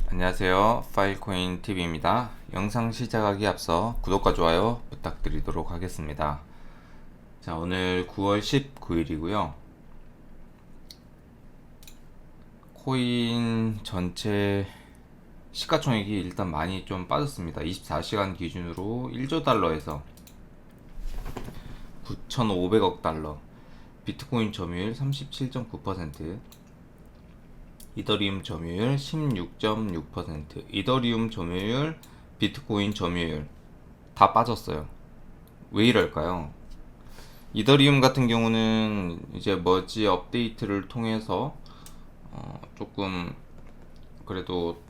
안녕하세요, 파일코인 TV입니다. 영상 시작하기 앞서 구독과 좋아요 부탁드리도록 하겠습니다. 자, 오늘 9월 19일이고요 코인 전체 시가총액이 일단 많이 좀 빠졌습니다. 24시간 기준으로 1조 달러에서 9,500억 달러, 비트코인 점유율 37.9%, 이더리움 점유율 16.6%, 이더리움 점유율, 비트코인 점유율 다 빠졌어요. 왜 이럴까요? 이더리움 같은 경우는 이제 머지 업데이트를 통해서 조금 그래도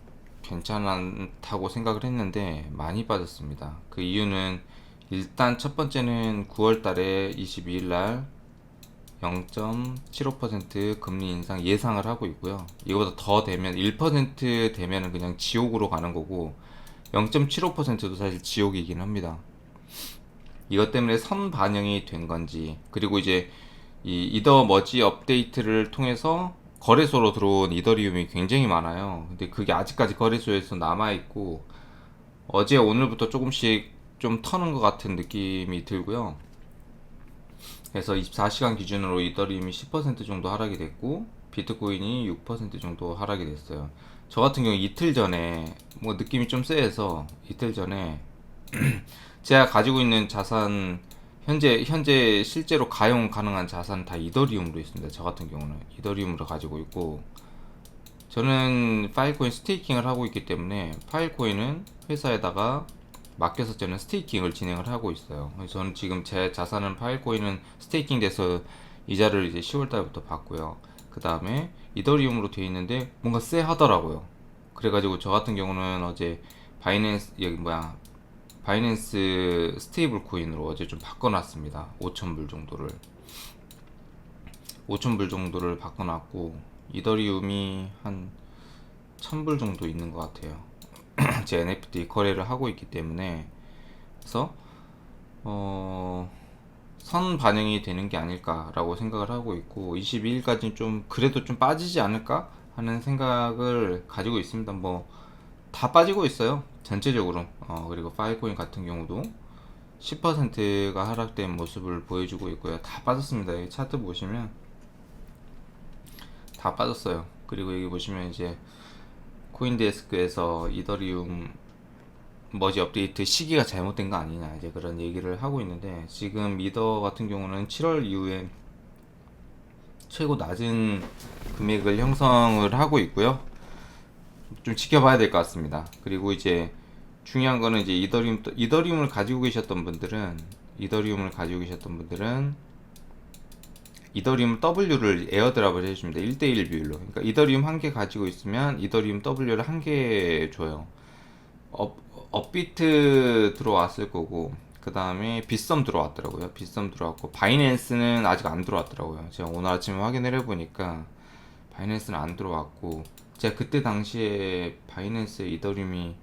괜찮다고 생각을 했는데 많이 빠졌습니다. 그 이유는 일단 첫 번째는 9월 달에 22일 날 0.75% 금리 인상 예상을 하고 있고요. 이거보다 더 되면 1% 되면은 그냥 지옥으로 가는 거고 0.75%도 사실 지옥이긴 합니다. 이것 때문에 선 반영이 된 건지, 그리고 이제 이 이더 머지 업데이트를 통해서 거래소로 들어온 이더리움이 굉장히 많아요. 근데 그게 아직까지 거래소에서 남아 있고 어제 오늘부터 조금씩 좀 터는 것 같은 느낌이 들고요. 그래서 24시간 기준으로 이더리움이 10% 정도 하락이 됐고 비트코인이 6% 정도 하락이 됐어요. 저 같은 경우 이틀 전에 뭐 느낌이 좀 쎄해서 이틀 전에 제가 가지고 있는 자산, 현재 실제로 가용 가능한 자산 다 이더리움으로 있습니다. 저 같은 경우는 이더리움으로 가지고 있고, 저는 파일코인 스테이킹을 하고 있기 때문에 파일코인은 회사에다가 맡겨서 저는 스테이킹을 진행을 하고 있어요. 그래서 저는 지금 제 자산은 파일코인은 스테이킹 돼서 이자를 이제 10월 달부터 받고요. 그 다음에 이더리움으로 되어 있는데 뭔가 쎄 하더라고요. 그래가지고 저 같은 경우는 어제 바이낸스, 여기 뭐야, 바이낸스 스테이블 코인으로 어제 좀 바꿔놨습니다. 5,000불 정도를 5,000불 정도를 바꿔놨고, 이더리움이 한 1,000불 정도 있는 것 같아요. 제 NFT 거래를 하고 있기 때문에. 그래서 선 반영이 되는 게 아닐까라고 생각을 하고 있고, 22일까지는 좀 그래도 좀 빠지지 않을까 하는 생각을 가지고 있습니다. 뭐 다 빠지고 있어요, 전체적으로. 그리고 파일코인 같은 경우도 10%가 하락된 모습을 보여주고 있고요. 다 빠졌습니다. 이 차트 보시면 다 빠졌어요. 그리고 여기 보시면 이제 코인데스크에서 이더리움 머지 업데이트 시기가 잘못된 거 아니냐, 이제 그런 얘기를 하고 있는데, 지금 이더 같은 경우는 7월 이후에 최고 낮은 금액을 형성을 하고 있고요. 좀 지켜봐야 될 것 같습니다. 그리고 이제 중요한 거는 이제 이더리움을 가지고 계셨던 분들은 이더리움 W를 에어드랍을 해줍니다. 1대1 비율로. 그러니까 이더리움 한 개 가지고 있으면 이더리움 W를 한 개 줘요. 업비트 들어왔을 거고, 그 다음에 빗썸 들어왔더라고요. 빗썸 들어왔고, 바이낸스는 아직 안 들어왔더라고요. 제가 오늘 아침에 확인을 해보니까 바이낸스는 안 들어왔고, 제가 그때 당시에 바이낸스 이더리움이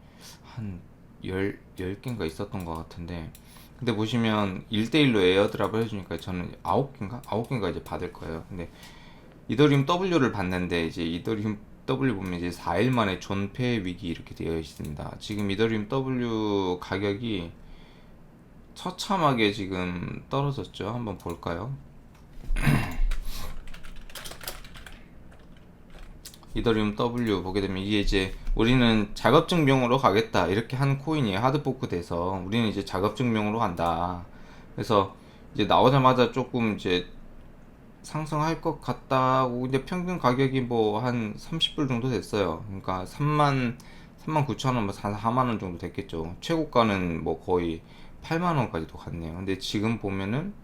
한 10개인가 있었던 것 같은데, 근데 보시면 1대1로 에어드랍을 해주니까 저는 9개인가 이제 받을 거예요. 근데 이더리움 W를 받는데, 이제 이더리움 W 보면 이제 4일 만에 존폐 위기 이렇게 되어 있습니다. 지금 이더리움 W 가격이 처참하게 지금 떨어졌죠. 한번 볼까요? 이더리움 W 보게 되면 이게 이제 우리는 작업증명으로 가겠다 이렇게 한 코인이 하드포크 돼서 우리는 이제 작업증명으로 간다. 그래서 이제 나오자마자 조금 이제 상승할 것 같다고. 근데 평균 가격이 뭐 한 30불 정도 됐어요. 그러니까 39,000원, 뭐 4만원 정도 됐겠죠. 최고가는 뭐 거의 8만원까지도 갔네요. 근데 지금 보면은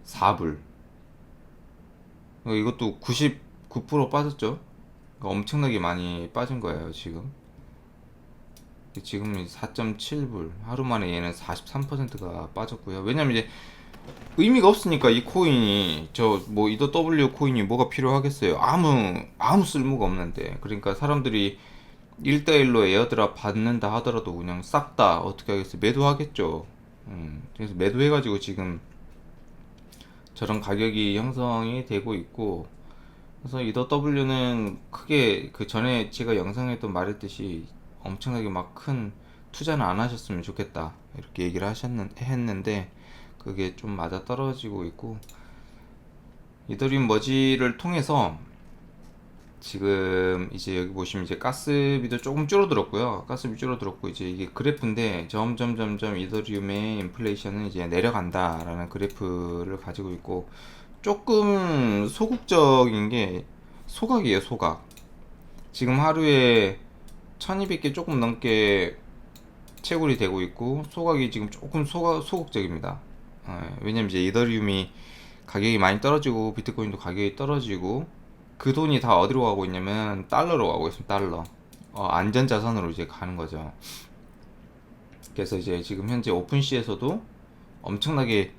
4불. 이것도 99% 빠졌죠. 그러니까 엄청나게 많이 빠진 거예요, 지금. 지금 4.7불. 하루 만에 얘는 43%가 빠졌고요. 왜냐면 이제 의미가 없으니까. 이 코인이, 저 뭐 이더 W 코인이 뭐가 필요하겠어요. 아무 쓸모가 없는데. 그러니까 사람들이 1대1로 에어드랍 받는다 하더라도 그냥 싹 다 어떻게 하겠어요, 매도하겠죠. 그래서 매도해가지고 지금 저런 가격이 형성이 되고 있고, 그래서 EW는 크게 그 전에 제가 영상에도 말했듯이 엄청나게 막 큰 투자는 안 하셨으면 좋겠다 이렇게 얘기를 했는데 그게 좀 맞아 떨어지고 있고, 이더리움 머지를 통해서 지금 이제 여기 보시면 이제 가스비도 조금 줄어들었고요. 가스비 줄어들었고, 이제 이게 그래프인데 점점 이더리움의 인플레이션은 이제 내려간다라는 그래프를 가지고 있고, 조금 소극적인 게 소각이에요. 소각. 지금 하루에 1200개 조금 넘게 채굴이 되고 있고, 소각이 지금 조금 소극적입니다. 왜냐면 이제 이더리움이 가격이 많이 떨어지고 비트코인도 가격이 떨어지고, 그 돈이 다 어디로 가고 있냐면 달러로 가고 있습니다. 달러. 안전자산으로 이제 가는 거죠. 그래서 이제 지금 현재 오픈시에서도 엄청나게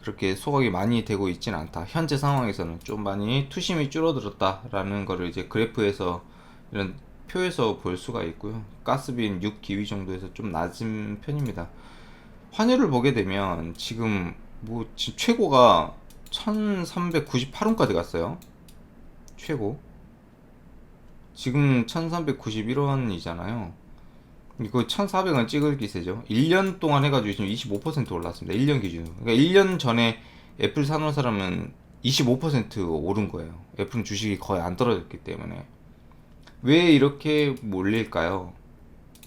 그렇게 소각이 많이 되고 있지는 않다. 현재 상황에서는 좀 많이 투심이 줄어들었다라는 거를 이제 그래프에서 이런 표에서 볼 수가 있고요. 가스비는 6기위 정도에서 좀 낮은 편입니다. 환율을 보게 되면 지금 뭐 지금 최고가 1398원까지 갔어요. 최고. 지금 1391원이잖아요. 이거 1400원 찍을 기세죠. 1년 동안 해가지고 지금 25% 올랐습니다. 1년 기준으로. 그러니까 1년 전에 애플 사놓은 사람은 25% 오른 거예요. 애플은 주식이 거의 안 떨어졌기 때문에. 왜 이렇게 몰릴까요?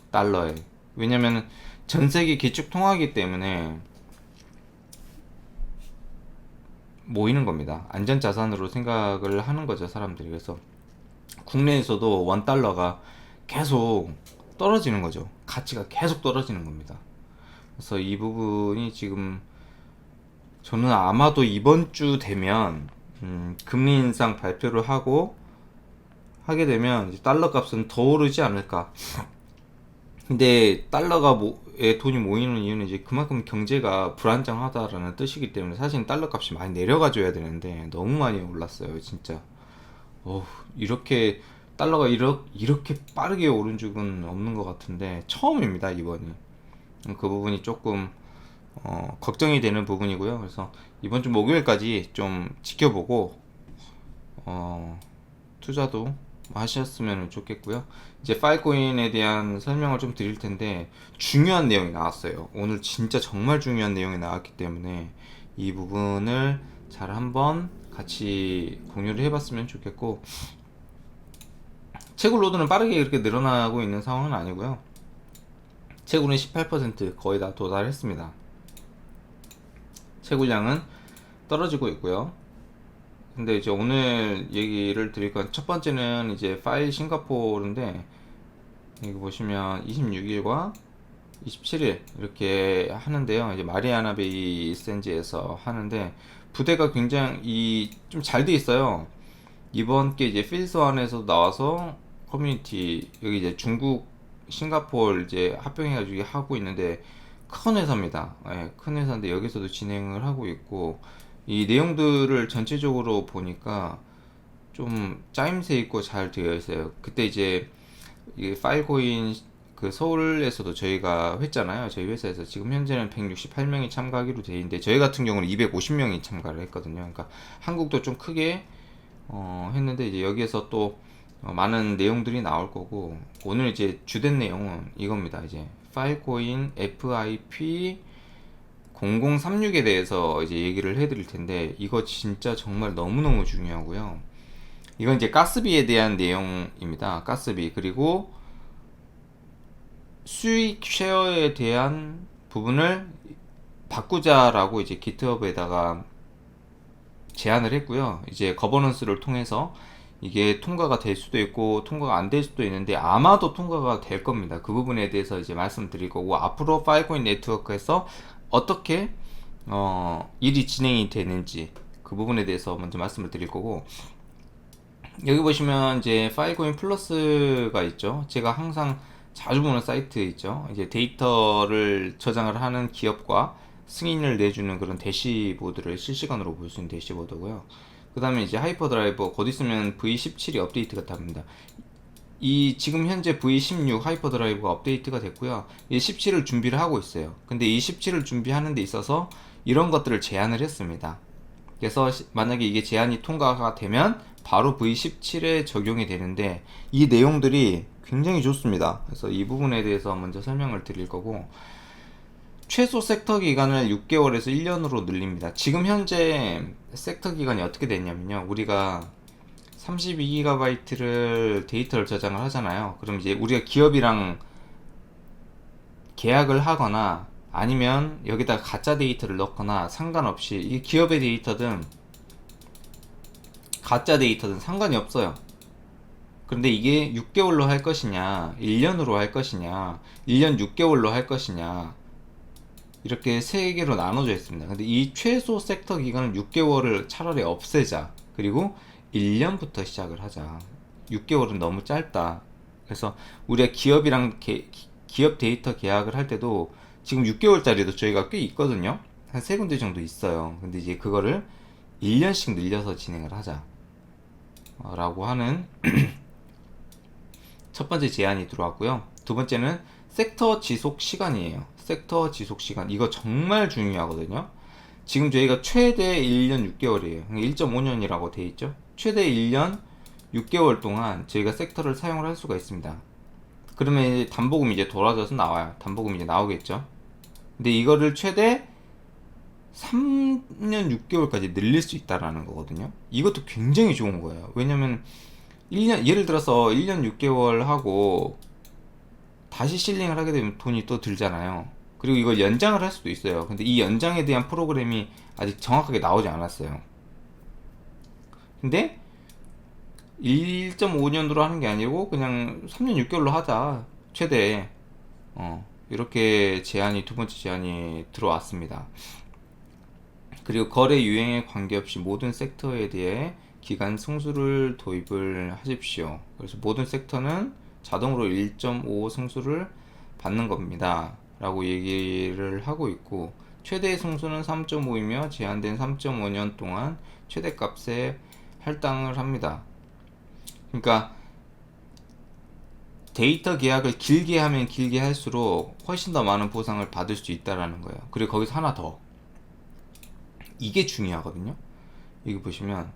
달러에. 왜냐면 전 세계 기축 통화이기 때문에 모이는 겁니다. 안전자산으로 생각을 하는 거죠, 사람들이. 그래서 국내에서도 원 달러가 계속 떨어지는 거죠. 가치가 계속 떨어지는 겁니다. 그래서 이 부분이 지금 저는 아마도 이번 주 되면 금리 인상 발표를 하게 되면 이제 달러 값은 더 오르지 않을까. 근데 달러가 돈이 모이는 이유는 이제 그만큼 경제가 불안정하다라는 뜻이기 때문에 사실 달러 값이 많이 내려가줘야 되는데 너무 많이 올랐어요, 진짜. 이렇게 달러가 이렇게 빠르게 오른 적은 없는 것 같은데 처음입니다, 이번이. 그 부분이 조금 걱정이 되는 부분이고요. 그래서 이번 주 목요일까지 좀 지켜보고 투자도 하셨으면 좋겠고요. 이제 파일코인에 대한 설명을 좀 드릴 텐데 중요한 내용이 나왔어요. 오늘 진짜 정말 중요한 내용이 나왔기 때문에 이 부분을 잘 한번 같이 공유를 해봤으면 좋겠고, 채굴 로드는 빠르게 그렇게 늘어나고 있는 상황은 아니고요. 채굴은 18% 거의 다 도달했습니다. 채굴량은 떨어지고 있고요. 근데 이제 오늘 얘기를 드릴 건 첫 번째는 이제 파일 싱가포르인데, 여기 보시면 26일과 27일 이렇게 하는데요. 이제 마리아나 베이 샌즈에서 하는데 부대가 굉장히 좀 잘 돼 있어요. 이번 게 이제 필스원에서 나와서 커뮤니티, 여기 이제 중국 싱가포르 이제 합병해가지고 하고 있는데 큰 회사입니다. 큰 회사인데 여기서도 진행을 하고 있고, 이 내용들을 전체적으로 보니까 좀 짜임새 있고 잘 되어 있어요. 그때 이제 이게 파일코인 그 서울에서도 저희가 했잖아요. 저희 회사에서 지금 현재는 168명이 참가하기로 돼 있는데 저희 같은 경우는 250명이 참가를 했거든요. 그러니까 한국도 좀 크게 했는데 이제 여기에서 또 많은 내용들이 나올 거고, 오늘 이제 주된 내용은 이겁니다. 이제 파일코인 FIP 0036에 대해서 이제 얘기를 해드릴 텐데, 이거 진짜 정말 너무너무 중요하고요. 이건 이제 가스비에 대한 내용입니다. 가스비, 그리고 수익 쉐어에 대한 부분을 바꾸자라고 이제 기트허브에다가 제안을 했고요. 이제 거버넌스를 통해서 이게 통과가 될 수도 있고 통과가 안 될 수도 있는데 아마도 통과가 될 겁니다. 그 부분에 대해서 이제 말씀드릴 거고, 앞으로 파일코인 네트워크에서 어떻게 일이 진행이 되는지 그 부분에 대해서 먼저 말씀을 드릴 거고, 여기 보시면 이제 파일코인 플러스가 있죠. 제가 항상 자주 보는 사이트 있죠. 이제 데이터를 저장을 하는 기업과 승인을 내주는 그런 대시보드를 실시간으로 볼 수 있는 대시보드고요. 그 다음에 이제 하이퍼드라이버, 곧 있으면 V17이 업데이트가 됩니다. 이 지금 현재 V16 하이퍼드라이브가 업데이트가 됐고요. 이 17을 준비를 하고 있어요. 근데 이 17을 준비하는 데 있어서 이런 것들을 제안을 했습니다. 그래서 만약에 이게 제한이 통과가 되면 바로 V17에 적용이 되는데 이 내용들이 굉장히 좋습니다. 그래서 이 부분에 대해서 먼저 설명을 드릴 거고, 최소 섹터 기간을 6개월에서 1년으로 늘립니다. 지금 현재 섹터 기간이 어떻게 됐냐면요, 우리가 32GB를 데이터를 저장을 하잖아요. 그럼 이제 우리가 기업이랑 계약을 하거나 아니면 여기다 가짜 데이터를 넣거나 상관없이, 이 기업의 데이터든 가짜 데이터든 상관이 없어요. 그런데 이게 6개월로 할 것이냐, 1년으로 할 것이냐, 1년 6개월로 할 것이냐, 이렇게 세 개로 나눠져 있습니다. 근데 이 최소 섹터 기간은 6개월을 차라리 없애자. 그리고 1년부터 시작을 하자. 6개월은 너무 짧다. 그래서 우리가 기업이랑 기업 데이터 계약을 할 때도 지금 6개월짜리도 저희가 꽤 있거든요. 한 세 군데 정도 있어요. 근데 이제 그거를 1년씩 늘려서 진행을 하자. 라고 하는 첫 번째 제안이 들어왔고요. 두 번째는 섹터 지속 시간이에요. 섹터 지속 시간. 이거 정말 중요하거든요. 지금 저희가 최대 1년 6개월이에요. 1.5년이라고 돼 있죠. 최대 1년 6개월 동안 저희가 섹터를 사용을 할 수가 있습니다. 그러면 이제 담보금이 이제 돌아져서 나와요. 담보금이 이제 나오겠죠. 근데 이거를 최대 3년 6개월까지 늘릴 수 있다라는 거거든요. 이것도 굉장히 좋은 거예요. 왜냐면 1년, 예를 들어서 1년 6개월 하고 다시 실링을 하게 되면 돈이 또 들잖아요. 그리고 이걸 연장을 할 수도 있어요. 근데 이 연장에 대한 프로그램이 아직 정확하게 나오지 않았어요. 근데 1.5년으로 하는 게 아니고 그냥 3년 6개월로 하자. 최대. 이렇게 제안이, 두 번째 제안이 들어왔습니다. 그리고 거래 유형에 관계없이 모든 섹터에 대해 기간 승수를 도입을 하십시오. 그래서 모든 섹터는 자동으로 1.5 승수를 받는 겁니다. 라고 얘기를 하고 있고, 최대 승수는 3.5이며 제한된 3.5년 동안 최대값에 할당을 합니다. 그러니까 데이터 계약을 길게 하면 길게 할수록 훨씬 더 많은 보상을 받을 수 있다라는 거예요. 그리고 거기서 하나 더, 이게 중요하거든요. 여기 보시면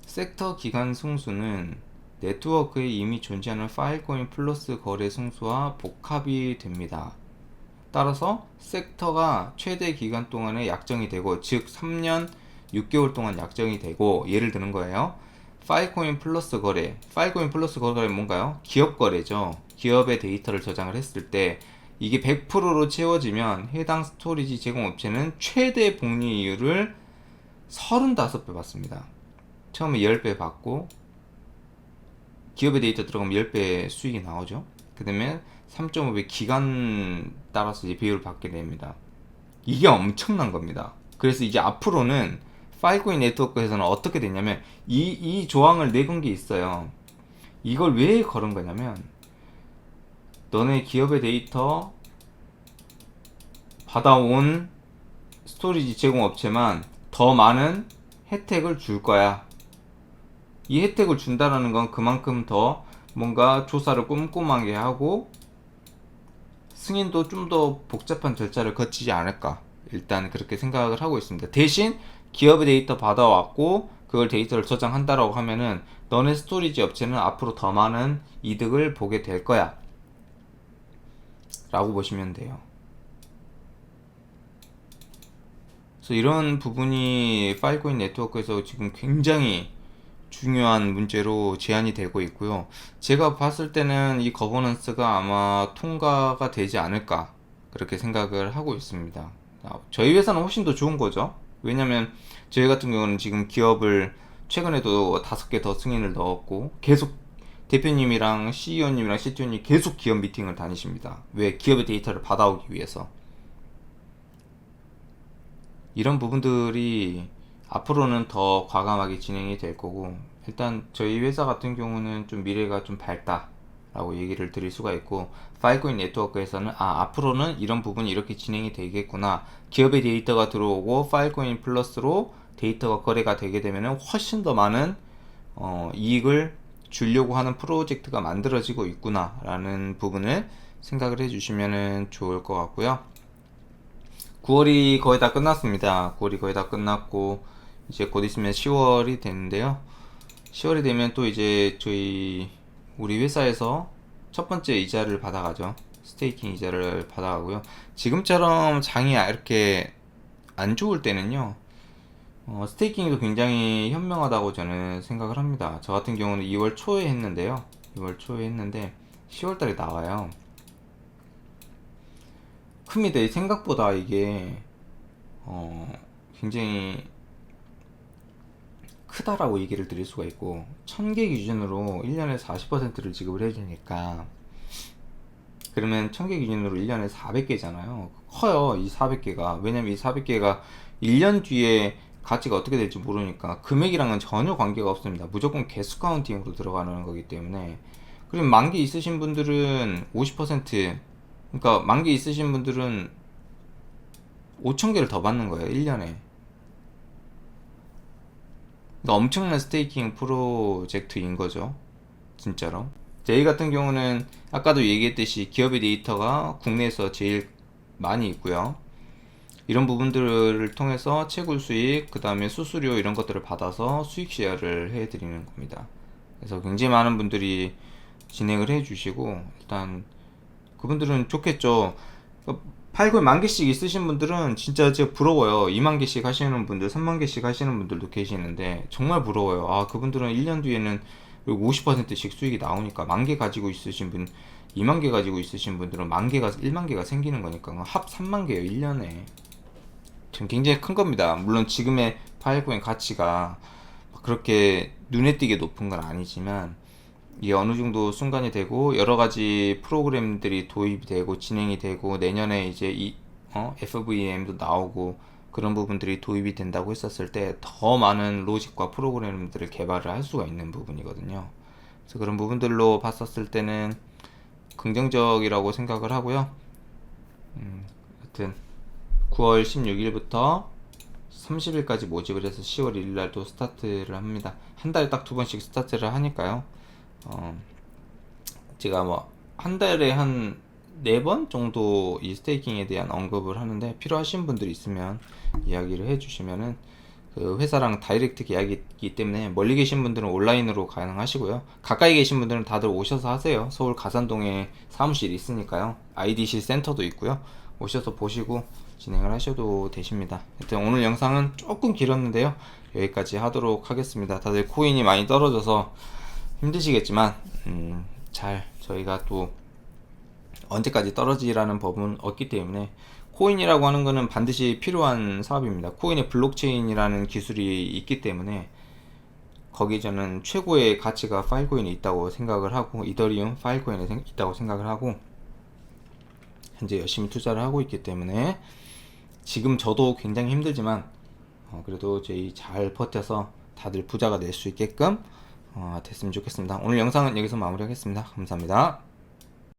섹터 기간 승수는 네트워크에 이미 존재하는 파일코인 플러스 거래 승수와 복합이 됩니다. 따라서 섹터가 최대 기간 동안에 약정이 되고, 즉 3년 6개월 동안 약정이 되고, 예를 드는 거예요. 파일코인 플러스 거래. 파일코인 플러스 거래는 뭔가요? 기업 거래죠. 기업의 데이터를 저장을 했을 때 이게 100%로 채워지면 해당 스토리지 제공업체는 최대 복리율을 35배 받습니다. 처음에 10배 받고 기업의 데이터 들어가면 10배 수익이 나오죠. 그 다음에 3.5배 기간 따라서 이제 비율을 받게 됩니다. 이게 엄청난 겁니다. 그래서 이제 앞으로는 파일코인 네트워크에서는 어떻게 되냐면 이 조항을 내건 게 있어요. 이걸 왜 걸은 거냐면, 너네 기업의 데이터 받아온 스토리지 제공업체만 더 많은 혜택을 줄 거야. 이 혜택을 준다라는 건 그만큼 더 뭔가 조사를 꼼꼼하게 하고 승인도 좀 더 복잡한 절차를 거치지 않을까, 일단 그렇게 생각을 하고 있습니다. 대신 기업의 데이터 받아왔고 그걸 데이터를 저장한다라고 하면은 너네 스토리지 업체는 앞으로 더 많은 이득을 보게 될 거야 라고 보시면 돼요. 그래서 이런 부분이 파일코인 네트워크에서 지금 굉장히 중요한 문제로 제안이 되고 있고요. 제가 봤을 때는 이 거버넌스가 아마 통과가 되지 않을까, 그렇게 생각을 하고 있습니다. 저희 회사는 훨씬 더 좋은 거죠. 왜냐면 저희 같은 경우는 지금 기업을 최근에도 5개 더 승인을 넣었고, 계속 대표님이랑 CEO님이랑 CTO님 계속 기업 미팅을 다니십니다. 왜? 기업의 데이터를 받아오기 위해서. 이런 부분들이 앞으로는 더 과감하게 진행이 될 거고, 일단 저희 회사 같은 경우는 좀 미래가 좀 밝다라고 얘기를 드릴 수가 있고, 파일코인 네트워크에서는 앞으로는 이런 부분이 이렇게 진행이 되겠구나, 기업의 데이터가 들어오고 파일코인 플러스로 데이터가 거래가 되게 되면 훨씬 더 많은 이익을 주려고 하는 프로젝트가 만들어지고 있구나 라는 부분을 생각을 해주시면 좋을 것 같고요. 9월이 거의 다 끝났습니다. 9월이 거의 다 끝났고, 이제 곧 있으면 10월이 되는데요. 10월이 되면 또 이제 우리 회사에서 첫 번째 이자를 받아가죠. 스테이킹 이자를 받아가고요. 지금처럼 장이 이렇게 안 좋을 때는요, 스테이킹도 굉장히 현명하다고 저는 생각을 합니다. 저 같은 경우는 2월 초에 했는데요. 2월 초에 했는데 10월 달에 나와요. 큽니다. 생각보다 이게 굉장히 크다라고 얘기를 드릴 수가 있고, 1000개 기준으로 1년에 40%를 지급을 해주니까, 그러면 1000개 기준으로 1년에 400개잖아요. 커요, 이 400개가. 왜냐면 이 400개가 1년 뒤에 가치가 어떻게 될지 모르니까 금액이랑은 전혀 관계가 없습니다. 무조건 개수 카운팅으로 들어가는 거기 때문에. 그리고 만개 있으신 분들은 50%, 그러니까 만개 있으신 분들은 5000개를 더 받는 거예요, 1년에. 그러니까 엄청난 스테이킹 프로젝트인 거죠, 진짜로. 저희 같은 경우는 아까도 얘기했듯이 기업의 데이터가 국내에서 제일 많이 있고요. 이런 부분들을 통해서 채굴 수익, 그 다음에 수수료 이런 것들을 받아서 수익 쉐어를 해드리는 겁니다. 그래서 굉장히 많은 분들이 진행을 해주시고, 일단 그분들은 좋겠죠. 팔골 10,000개씩 있으신 분들은 진짜 제가 부러워요. 20,000개씩 하시는 분들, 30,000개씩 하시는 분들도 계시는데 정말 부러워요. 아, 그분들은 1년 뒤에는 50%씩 수익이 나오니까, 10,000개 가지고 있으신 분, 20,000개 가지고 있으신 분들은 10,000개가 10,000개가 생기는 거니까 합 30,000개예요, 1년에. 지금 굉장히 큰 겁니다. 물론 지금의 파일코인 가치가 그렇게 눈에 띄게 높은 건 아니지만, 이게 어느 정도 순간이 되고 여러 가지 프로그램들이 도입이 되고 진행이 되고 내년에 이제 FVM도 나오고 그런 부분들이 도입이 된다고 했었을 때 더 많은 로직과 프로그램들을 개발을 할 수가 있는 부분이거든요. 그래서 그런 부분들로 봤었을 때는 긍정적이라고 생각을 하고요. 하여튼 9월 16일부터 30일까지 모집을 해서 10월 1일날 또 스타트를 합니다. 한 달에 딱 2번씩 스타트를 하니까요. 제가 뭐 한 달에 한 4번 정도 이 스테이킹에 대한 언급을 하는데, 필요하신 분들이 있으면 이야기를 해주시면은 그 회사랑 다이렉트 계약이기 때문에 멀리 계신 분들은 온라인으로 가능하시고요. 가까이 계신 분들은 다들 오셔서 하세요. 서울 가산동에 사무실이 있으니까요. IDC 센터도 있고요. 오셔서 보시고 진행을 하셔도 되십니다. 하여튼 오늘 영상은 조금 길었는데요. 여기까지 하도록 하겠습니다. 다들 코인이 많이 떨어져서 힘드시겠지만 잘 저희가 또 언제까지 떨어지라는 법은 없기 때문에, 코인이라고 하는 거는 반드시 필요한 사업입니다. 코인의 블록체인이라는 기술이 있기 때문에 거기 저는 최고의 가치가 파일코인에 있다고 생각을 하고, 이더리움 파일코인에 있다고 생각을 하고 현재 열심히 투자를 하고 있기 때문에, 지금 저도 굉장히 힘들지만 그래도 저희 잘 버텨서 다들 부자가 될 수 있게끔 됐으면 좋겠습니다. 오늘 영상은 여기서 마무리하겠습니다. 감사합니다.